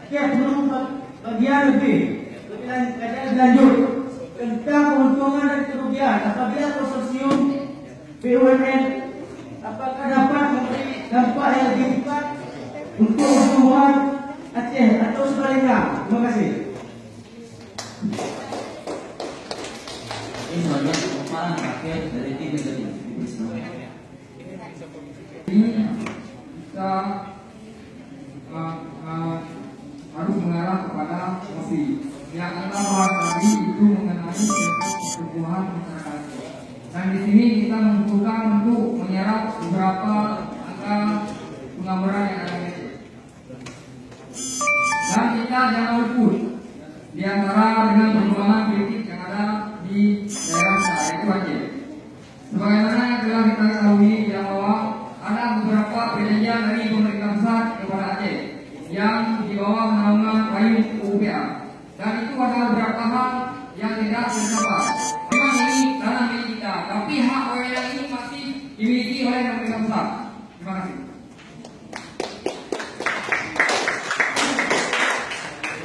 Sekian dulu bagian lebih lanjut tentang keuntungan dan kerugian apabila konsorsium BUMN apakah dapat memberi dampak yang lebih cepat untuk pertumbuhan Aceh atau sebaliknya. Terima kasih. Ini sebagai pemaparan terakhir dari tim negatif. Ini kita harus mengarah kepada mosi yang kita bahas tadi itu mengenai pertumbuhan masyarakat. Dan di sini kita membutuhkan untuk menyerap beberapa angka penggambaran yang ada di sini. Dan kita jangan luput di antara dengan perkembangan politik yang ada di daerah kita yaitu Aceh. Sebagaimana yang telah kita ketahui yang bahwa ada beberapa perjanjian dari pemerintah pusat kepada Aceh yang di bawah naungan payung UPA, dan itu ada beberapa hal yang tidak tercapai. Memang ini tanah milik kita, tapi hak wewenang ini masih dimiliki oleh pemerintah pusat. Terima kasih.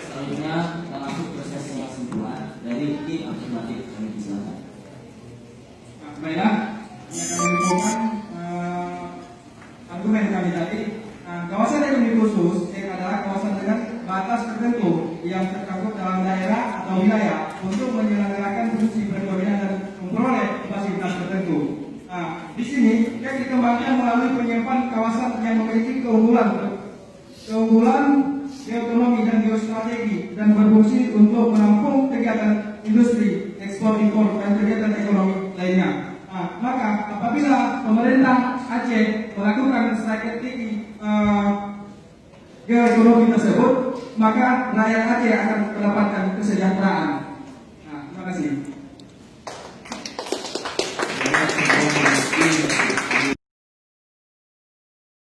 Selanjutnya kita masuk proses kesimpulan dari tim afirmatif. Kami silakan. Baiklah, yang kami dukungkan argumen kami tadi. Kawasan ekonomi khusus adalah kawasan dengan batas tertentu yang tercakup dalam daerah atau wilayah untuk menyelenggarakan fungsi perekonomian dan memperoleh fasilitas tertentu. Di sini yang dikembangkan melalui penyimpan kawasan yang memiliki keunggulan geoekonomi dan geostrategi dan berfungsi untuk menampung kegiatan industri, ekspor impor dan kegiatan ekonomi lainnya. Maka apabila pemerintah Aceh melakukan strategi geoekonomi tersebut, maka rakyat Aceh akan mendapatkan kesejahteraan. Terima kasih.